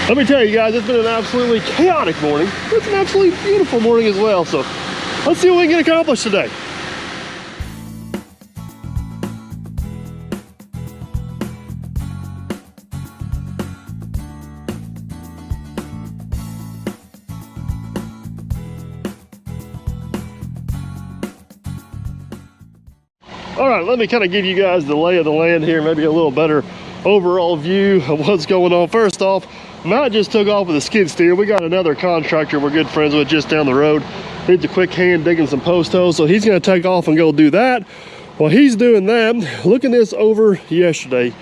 Let me tell you guys, it's been an absolutely chaotic morning. It's an absolutely beautiful morning as well. So let's see what we can get accomplished today. All right, let me kind of give you guys the lay of the land here, maybe a little better overall view of what's going on. First off, Matt just took off with a skid steer. We got another contractor we're good friends with just down the road. Needs a quick hand digging some post holes, so he's gonna take off and go do that. While he's doing that, looking this over yesterday,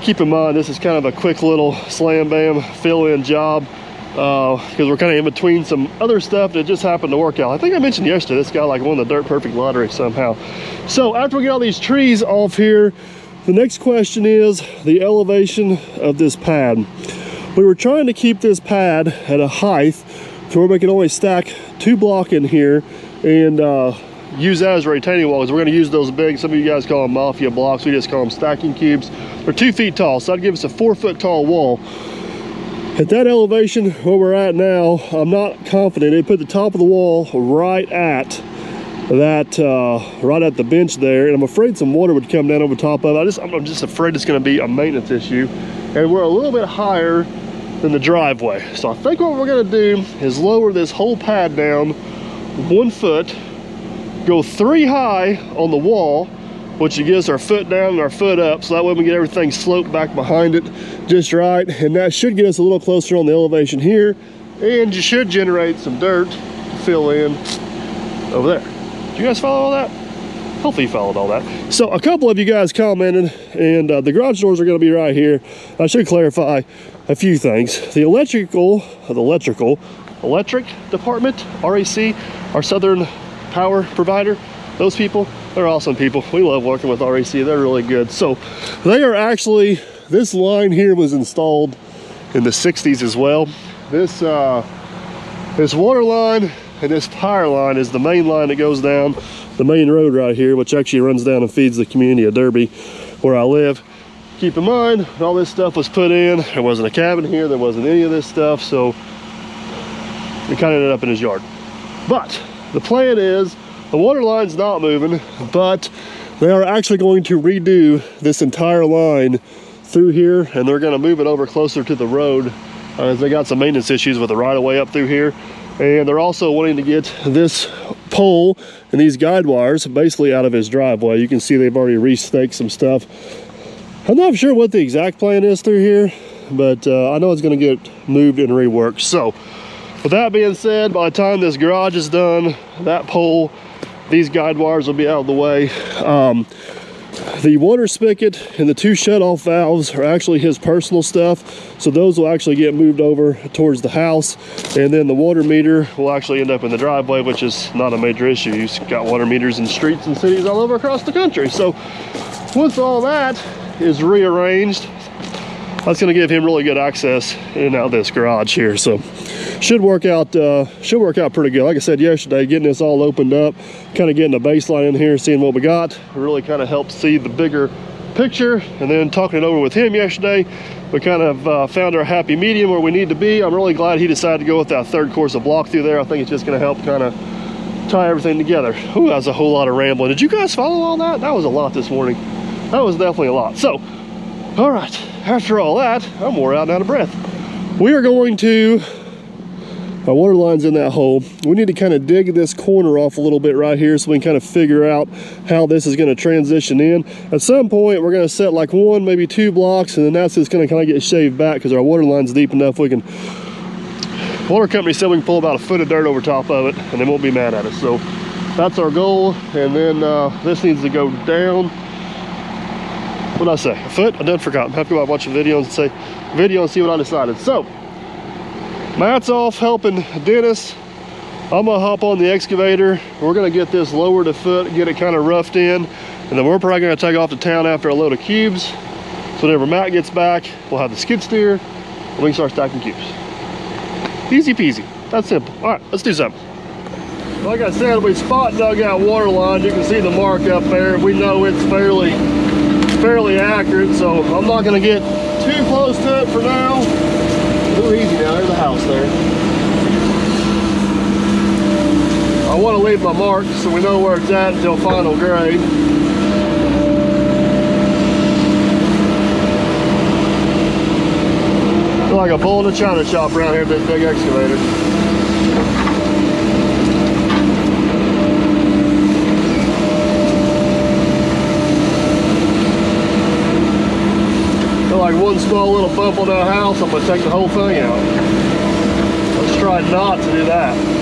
keep in mind this is kind of a quick little slam bam fill in job because we're kind of in between some other stuff that just happened to work out. I think I mentioned yesterday this guy like won the Dirt Perfect lottery somehow. So after we get all these trees off here, the next question is the elevation of this pad. We were trying to keep this pad at a height to where we can only stack 2 blocks in here and use that as retaining walls. We're going to use those big, some of you guys call them mafia blocks, we just call them stacking cubes. They're 2 feet tall, so that'd give us a 4 foot tall wall. At that elevation where we're at now, I'm not confident. They put the top of the wall right at that, right at the bench there, and I'm afraid some water would come down over top of it. I'm just afraid it's going to be a maintenance issue, and we're a little bit higher than the driveway. So I think what we're going to do is lower this whole pad down 1 foot, go 3 high on the wall, which gives our foot down and our foot up, so that way we get everything sloped back behind it just right, and that should get us a little closer on the elevation here, and you should generate some dirt to fill in over there. Did you guys follow all that? Hopefully you followed all that. So a couple of you guys commented, and the garage doors are going to be right here. I should clarify a few things. The electric department, REC, our Southern Power Provider, those people, they're awesome people. We love working with REC. They're really good. So they are actually, this line here was installed in the 60s as well. This water line and this power line is the main line that goes down the main road right here, which actually runs down and feeds the community of Derby where I live. Keep in mind, all this stuff was put in. There wasn't a cabin here. There wasn't any of this stuff. So it kind of ended up in his yard. But the plan is, the water line's not moving, but they are actually going to redo this entire line through here, and they're going to move it over closer to the road as they got some maintenance issues with the right-of-way up through here. And they're also wanting to get this pole and these guide wires basically out of his driveway. You can see they've already re-staked some stuff. I'm not sure what the exact plan is through here, but I know it's going to get moved and reworked. So with that being said, by the time this garage is done, that pole, these guide wires will be out of the way. The water spigot and the 2 shutoff valves are actually his personal stuff, so those will actually get moved over towards the house, and then the water meter will actually end up in the driveway, which is not a major issue. You've got water meters in streets and cities all over across the country. So once all that is rearranged, that's going to give him really good access in and out of this garage here. So should work out pretty good. Like I said yesterday, getting this all opened up, kind of getting a baseline in here, seeing what we got, really kind of helped see the bigger picture. And then talking it over with him yesterday, we kind of found our happy medium where we need to be. I'm really glad he decided to go with that 3rd course of block through there. I think it's just going to help kind of tie everything together. Ooh, that was a whole lot of rambling. Did you guys follow all that? That was a lot this morning. That was definitely a lot. So, all right, after all that, I'm wore out and out of breath. We are going to, our water line's in that hole. We need to kind of dig this corner off a little bit right here so we can kind of figure out how this is going to transition in. At some point, we're going to set like 1, maybe 2 blocks, and then that's just going to kind of get shaved back because our water line's deep enough we can, water company said we can pull about 1 foot of dirt over top of it and they won't be mad at us. So that's our goal. And then this needs to go down. What did I say? 1 foot? I done forgot. I have to go out and watch a video and see what I decided. So Matt's off helping Dennis. I'm gonna hop on the excavator. We're gonna get this lowered 1 foot, get it kind of roughed in, and then we're probably gonna take off to town after a load of cubes. So whenever Matt gets back, we'll have the skid steer and we can start stacking cubes. Easy peasy. That's simple. All right, let's do something. Like I said, we spot dug out water lines. You can see the mark up there. We know it's fairly accurate, so I'm not going to get too close to it for now. house there. I want to leave my mark so we know where it's at until final grade. Feel like a bull in a china shop around here with this big excavator. Feel like one small little bump on that house, I'm gonna take the whole thing out. Let's try not to do that.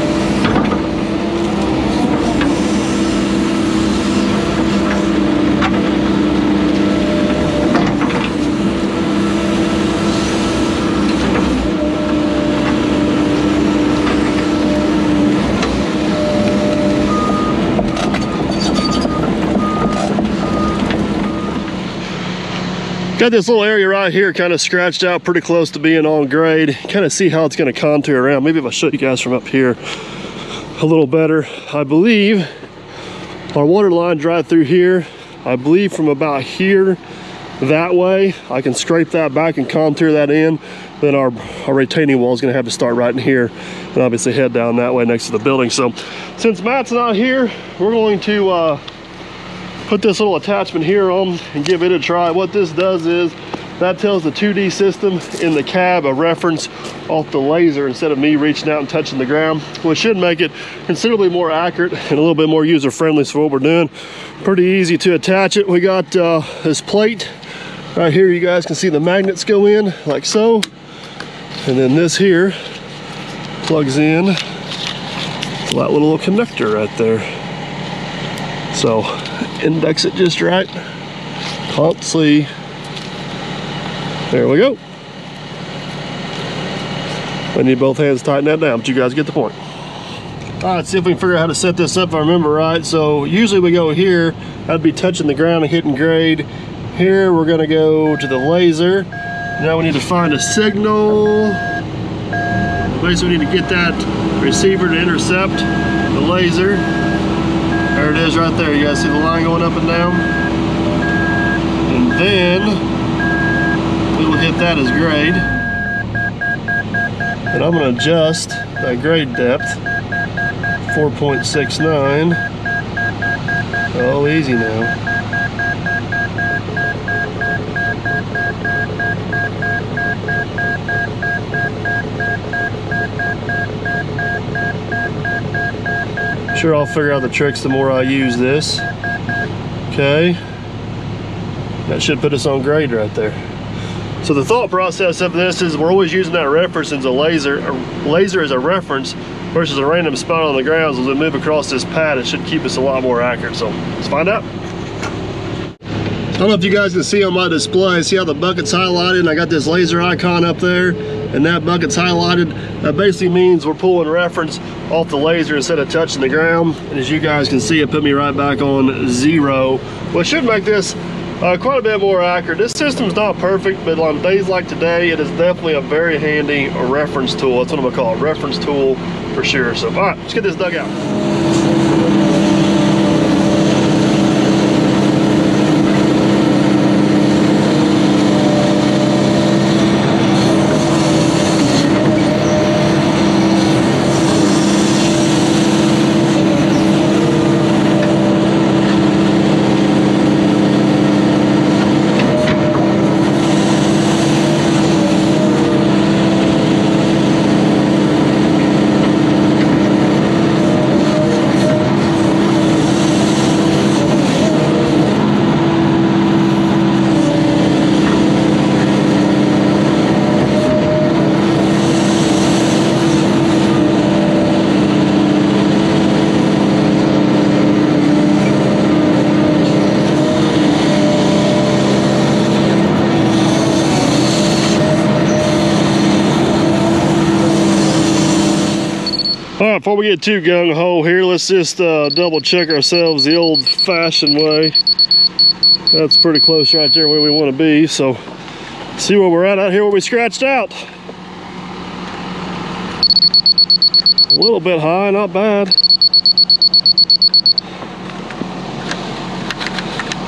Got this little area right here kind of scratched out pretty close to being on grade. Kind of see how it's going to contour around. Maybe if I show you guys from up here a little better. I believe our water line's right through here. I believe from about here that way, I can scrape that back and contour that in. Then our retaining wall is going to have to start right in here and obviously head down that way next to the building. So since Matt's not here, we're going to put this little attachment here on and give it a try. What this does is that tells the 2D system in the cab a reference off the laser instead of me reaching out and touching the ground, which should make it considerably more accurate and a little bit more user-friendly. So what we're doing, pretty easy to attach it. We got this plate right here. You guys can see the magnets go in like so, and then this here plugs in to that little connector right there. So index it just right. Can't see. There we go. I need both hands to tighten that down, but you guys get the point. All right, see if we can figure out how to set this up if I remember right. So usually we go here, I'd be touching the ground and hitting grade. Here we're gonna go to the laser. Now we need to find a signal. Basically we need to get that receiver to intercept the laser. There it is right there. You guys see the line going up and down? And then we will hit that as grade. And I'm going to adjust that grade depth, 4.69. Oh, easy now. Sure, I'll figure out the tricks the more I use this. Okay, that should put us on grade right there. So the thought process of this is we're always using that reference as a laser. A laser is a reference versus a random spot on the ground. So as we move across this pad, it should keep us a lot more accurate. So let's find out. I don't know if you guys can see on my display, see how the bucket's highlighted, and I got this laser icon up there, and that bucket's highlighted. That basically means we're pulling reference off the laser instead of touching the ground. And as you guys can see, it put me right back on 0, which should make this quite a bit more accurate. This system's not perfect, but on days like today, it is definitely a very handy reference tool. That's what I'm gonna call it, reference tool for sure. So, all right, let's get this dug out. All right, before we get too gung-ho here, let's just double check ourselves the old-fashioned way. That's pretty close right there where we want to be. So see where we're at out here where we scratched out. A little bit high, not bad.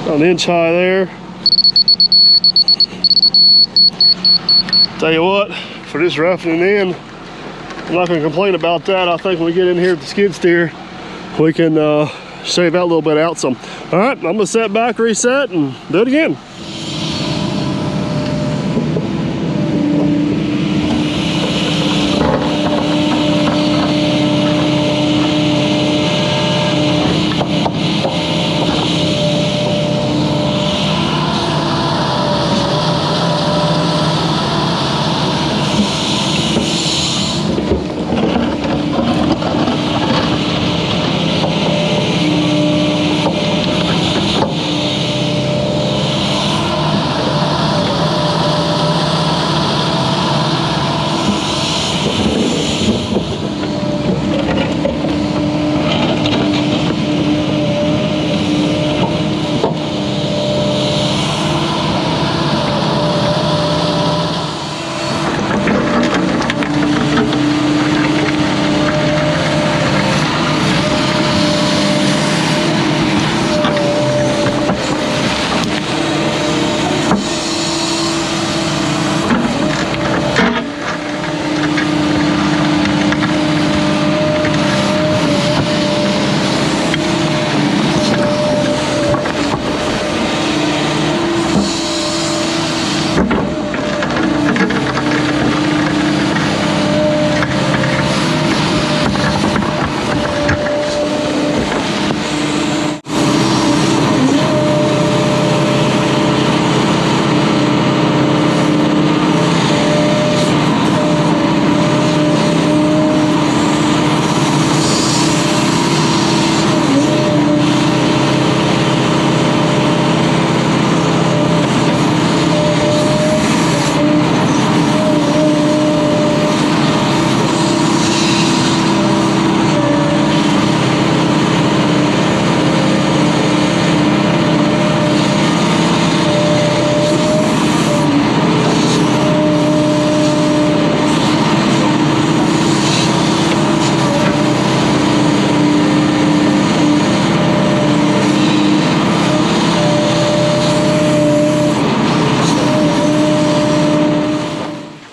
About an inch high there. Tell you what, for this roughing in, I'm not going to complain about that. I think when we get in here with the skid steer, we can shave out a little bit out. So, all right, I'm going to set back, reset, and do it again.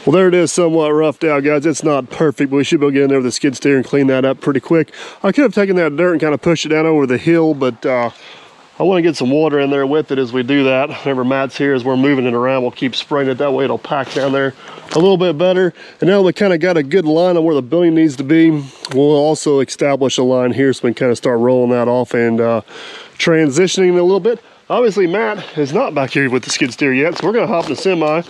Well, there it is, somewhat roughed out, guys. It's not perfect, but we should be able to get in there with the skid steer and clean that up pretty quick. I could have taken that dirt and kind of pushed it down over the hill, but I want to get some water in there with it as we do that. Whenever Matt's here, as we're moving it around, we'll keep spraying it. That way it'll pack down there a little bit better. And now we kind of got a good line on where the building needs to be. We'll also establish a line here so we can kind of start rolling that off and transitioning a little bit. Obviously, Matt is not back here with the skid steer yet, so we're going to hop in the semi,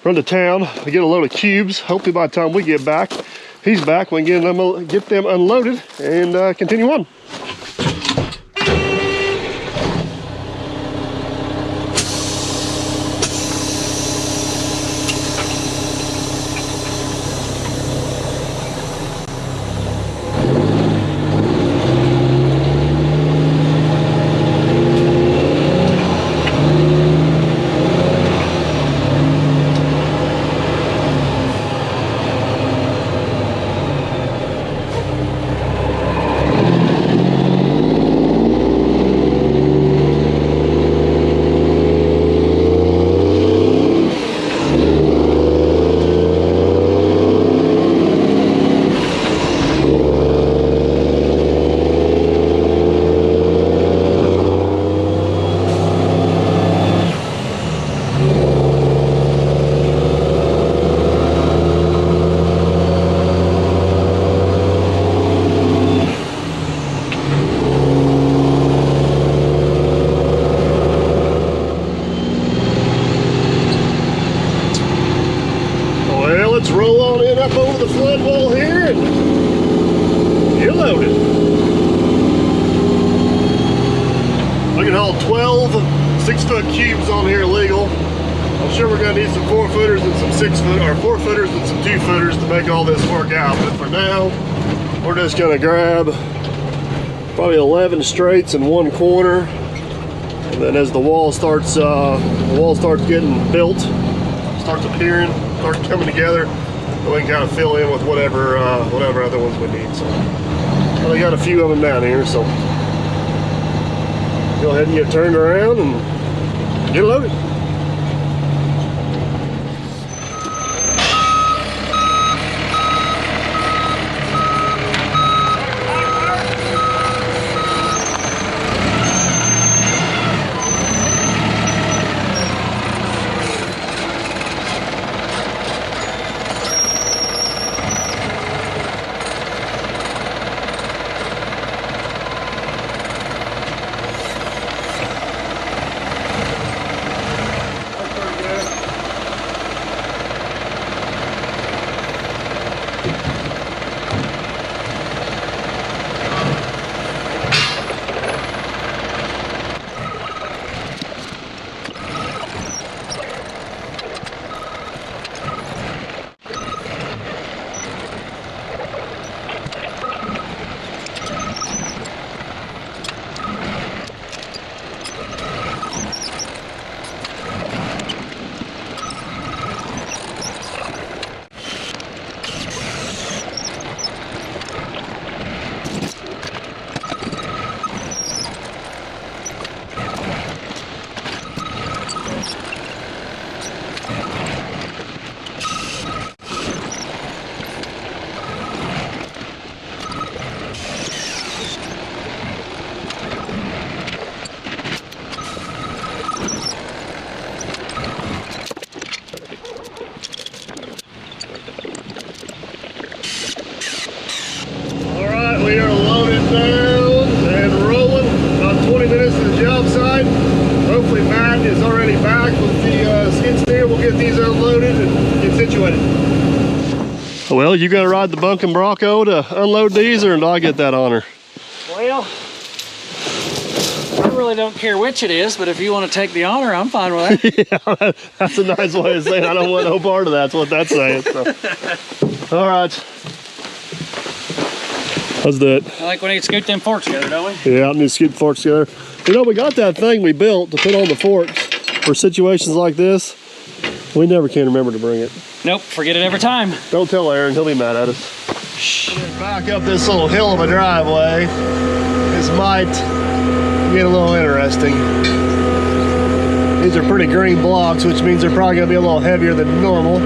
run to town, get a load of cubes. Hopefully by the time we get back, he's back. We can get them unloaded and continue on. Let's roll on in up over the flood wall here and get loaded. I can haul 12 6-foot cubes on here legal. I'm sure we're gonna need some 4-footers and some 4-footers and some 2-footers to make all this work out. But for now, we're just gonna grab probably 11 straights in one corner. And then as the wall starts getting built, starts appearing, starts coming together, we can kind of fill in with whatever other ones we need. So I got a few of them down here, so go ahead and get turned around and get loaded. Well, you gotta ride the Bunkin Bronco to unload these, or do I get that honor? Well, I really don't care which it is, but if you want to take the honor, I'm fine with that. Yeah, that's a nice way of saying I don't want no part of that. That's what that's saying. So. All right. Let's do it. I think we need to scoot them forks together, don't we? Yeah, I need to scoot the forks together. You know, we got that thing we built to put on the forks for situations like this. We never can remember to bring it. Nope, forget it every time. Don't tell Aaron, he'll be mad at us. Shh. Back up this little hill of a driveway. This might get a little interesting. These are pretty green blocks, which means they're probably gonna be a little heavier than normal.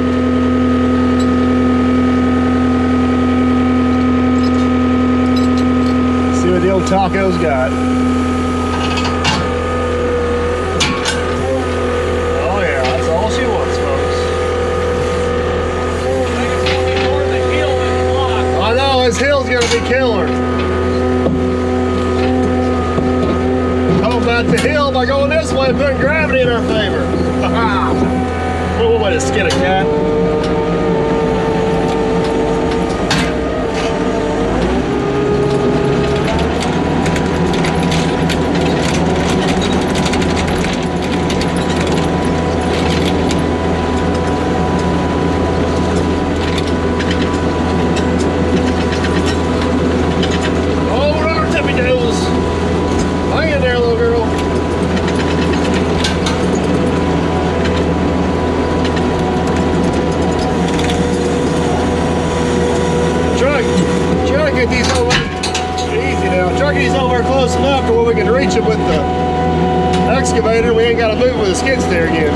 See what the old taco's got. Oh yeah, that's all she wants, folks. I know, this hill's gonna be killer. At the hill by going this way, putting gravity in our favor. What way to skin a cat? With the excavator, we ain't got to move with a skid steer again.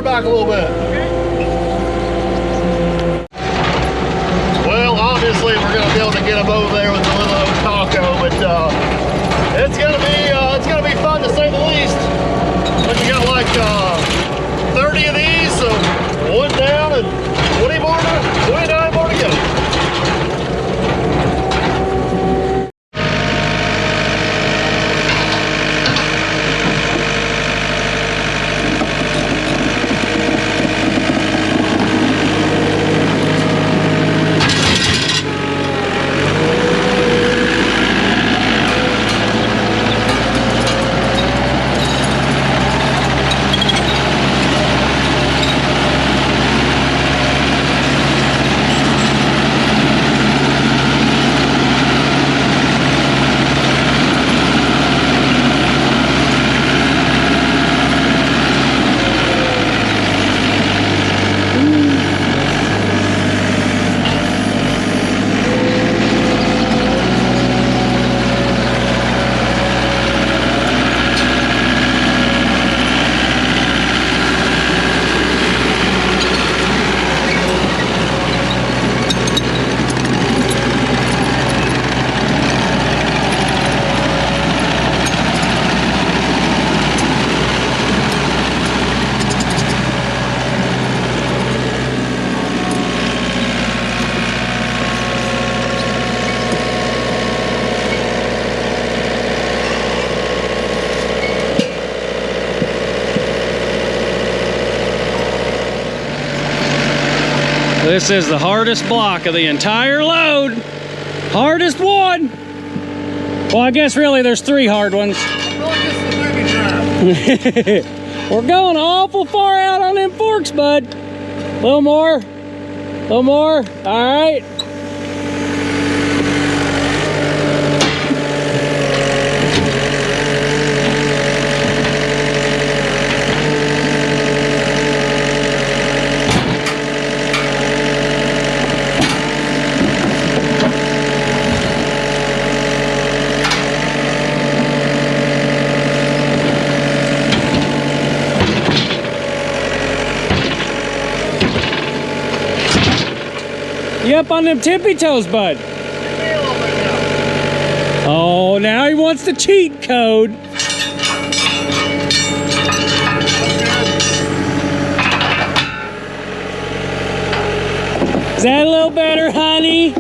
Back a little bit. Okay. Well, obviously we're gonna be able to get them over there with the little old taco, but it's gonna be fun to say the least. But you got like 30 of these, so one down and 29 more to go. This is the hardest block of the entire load. Hardest one. Well, I guess really there's 3 hard ones. We're going awful far out on them forks, bud. A little more. A little more. All right. You up on them tippy toes, bud? Oh, now he wants the cheat code. Is that a little better, honey?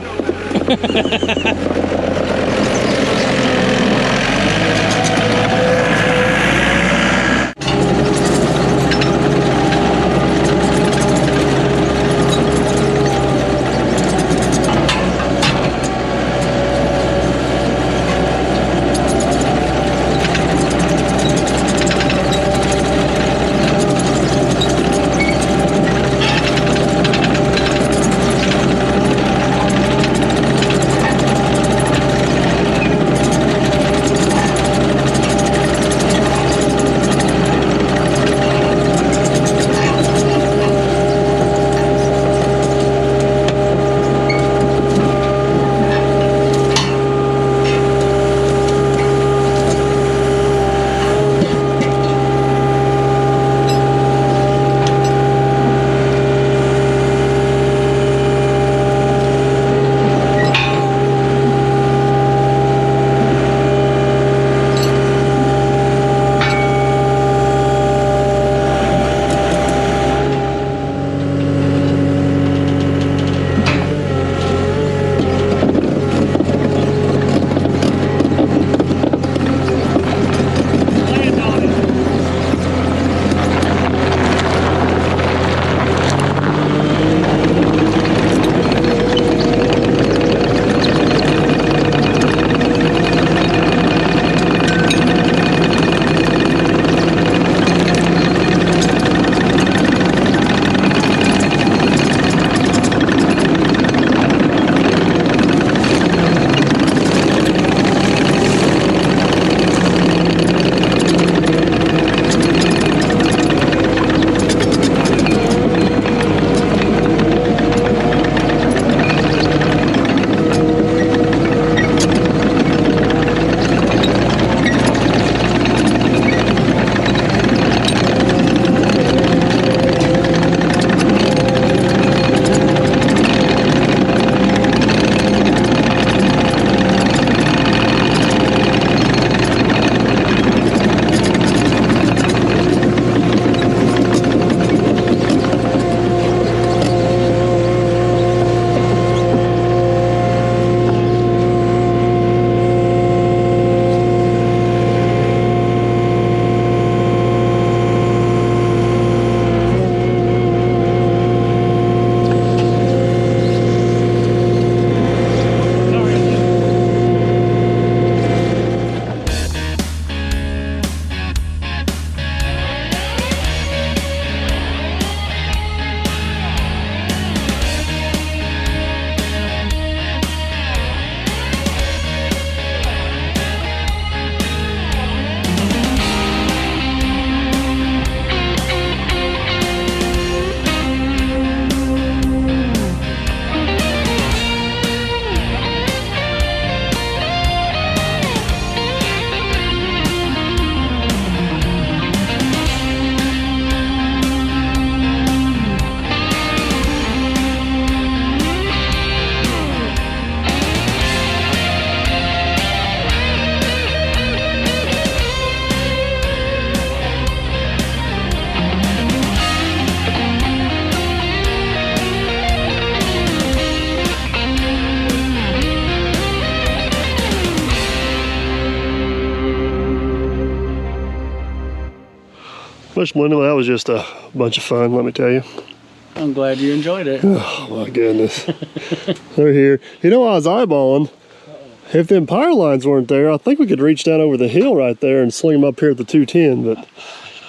Much window, that was just a bunch of fun, let me tell you. I'm glad you enjoyed it. Oh my goodness. They're here. You know, I was eyeballing. If them power lines weren't there, I think we could reach down over the hill right there and sling them up here at the 210, but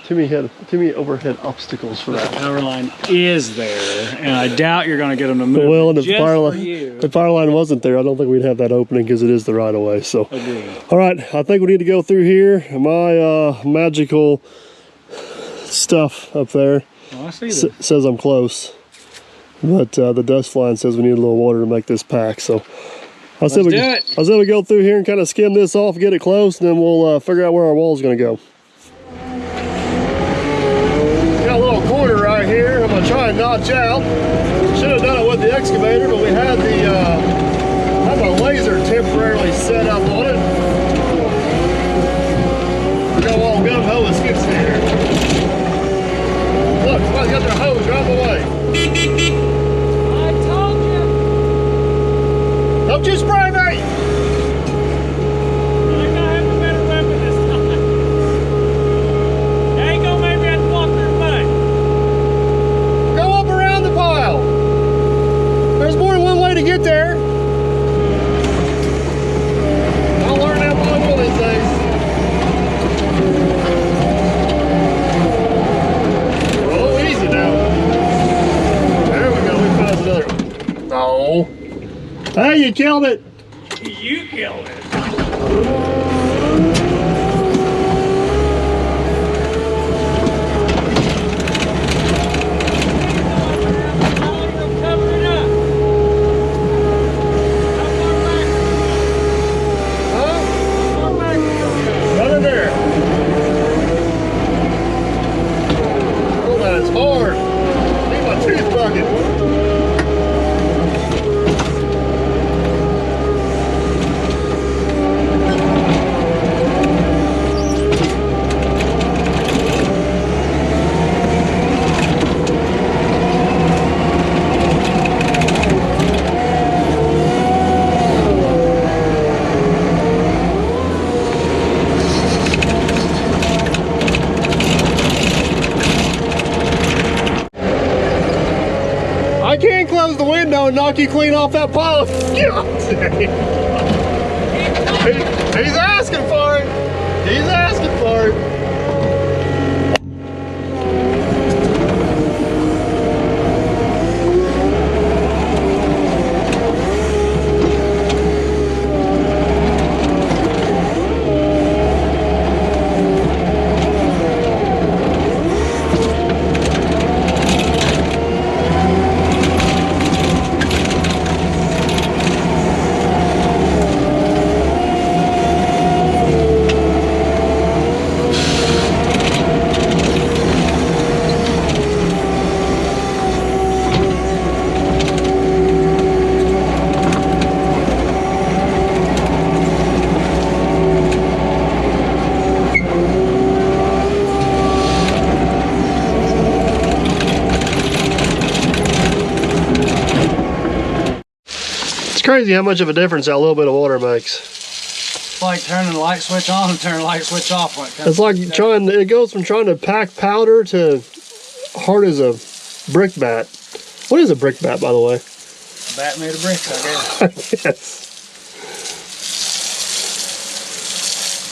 too many overhead obstacles for that. The power line is there, and I doubt you're going to get them to move. Well, and if the the power line wasn't there, I don't think we'd have that opening because it is the right of way. So, all right, I think we need to go through here. My magical stuff up there I see that. says I'm close, but the dust line says we need a little water to make this pack. So, I said we go through here and kind of skim this off, get it close, and then we'll figure out where our wall is going to go. Got a little corner right here I'm gonna try and notch out. Should have done it with the excavator, but we had the laser temporarily set up on it. We go all gun ho with skid steer. Look, somebody's got their hose right the way. I told you. Don't you spray me! You're gonna have a better weapon this time. You ain't gonna make me have to walk through mud. Go up around the pile. There's more than one way to get there. I'll learn that one of these things. Oh, easy now. There we go. We found another one. No. Hey, you killed it. You killed it. I can't close the window and knock you clean off that pile. He's asking for it. He's asking for it. Crazy how much of a difference that little bit of water makes. It's like turning the light switch on and turning the light switch off when it comes. It's like it goes from trying to pack powder to hard as a brick bat. What is a brick bat, by the way? Bat made of bricks, I guess. Yes.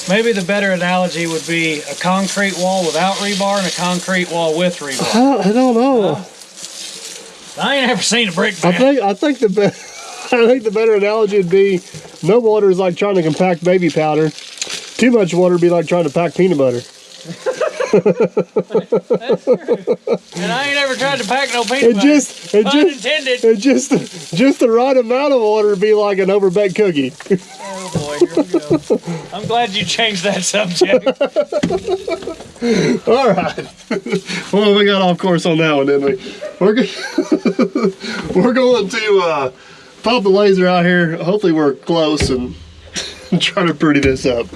Maybe the better analogy would be a concrete wall without rebar and a concrete wall with rebar. I don't know. I ain't ever seen a brick bat. I think the better analogy would be no water is like trying to compact baby powder. Too much water would be like trying to pack peanut butter. That's true. And I ain't ever tried to pack no peanut butter. Unintended. Just the right amount of water would be like an overbaked cookie. Oh boy, here we go. I'm glad you changed that subject. All right. Well, we got off course on that one, didn't we? We're going to pop the laser out here. Hopefully we're close and try to pretty this up.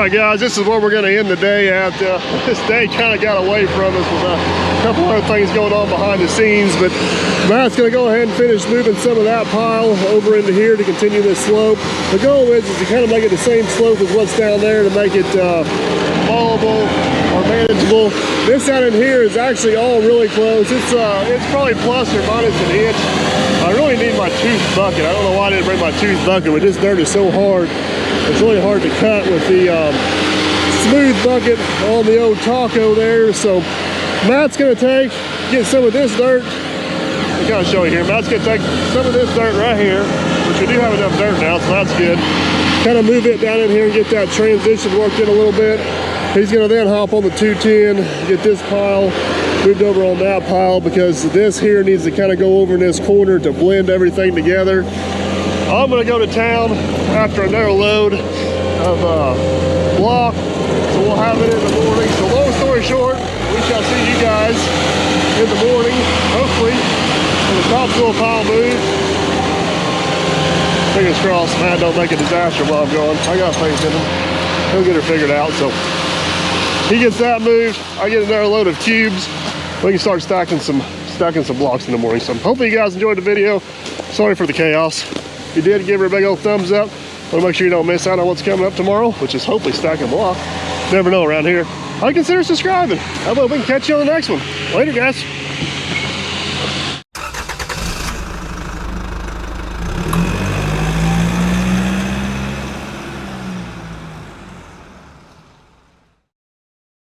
right, guys, this is where we're going to end the day at. This day kind of got away from us with a couple other things going on behind the scenes, but Matt's going to go ahead and finish moving some of that pile over into here to continue this slope. The goal is to kind of make it the same slope as what's down there to make it followable or manageable. This out in here is actually all really close. It's probably plus or minus an inch. I really need my tooth bucket. I don't know why I didn't bring my tooth bucket, but this dirt is so hard. It's really hard to cut with the smooth bucket on the old taco there. So Matt's gonna get some of this dirt. I'll kind of show you here. Matt's gonna take some of this dirt right here, which we do have enough dirt now, so that's good. Kind of move it down in here and get that transition worked in a little bit. He's gonna then hop on the 210, get this pile moved over on that pile, because this here needs to kind of go over in this corner to blend everything together. I'm gonna go to town after another load of block, so we'll have it in the morning. So long story short, we shall see you guys in the morning, hopefully, when the topsoil pile moves. Fingers crossed, Matt don't make a disaster while I'm gone. I got faith in him. He'll get her figured out. So he gets that moved, I get another load of cubes. We can start stacking some blocks in the morning. So hopefully you guys enjoyed the video. Sorry for the chaos. If you did, give her a big old thumbs up. Want to make sure you don't miss out on what's coming up tomorrow, which is hopefully stacking block. Never know around here. I'd consider subscribing. How about we can catch you on the next one. Later, guys.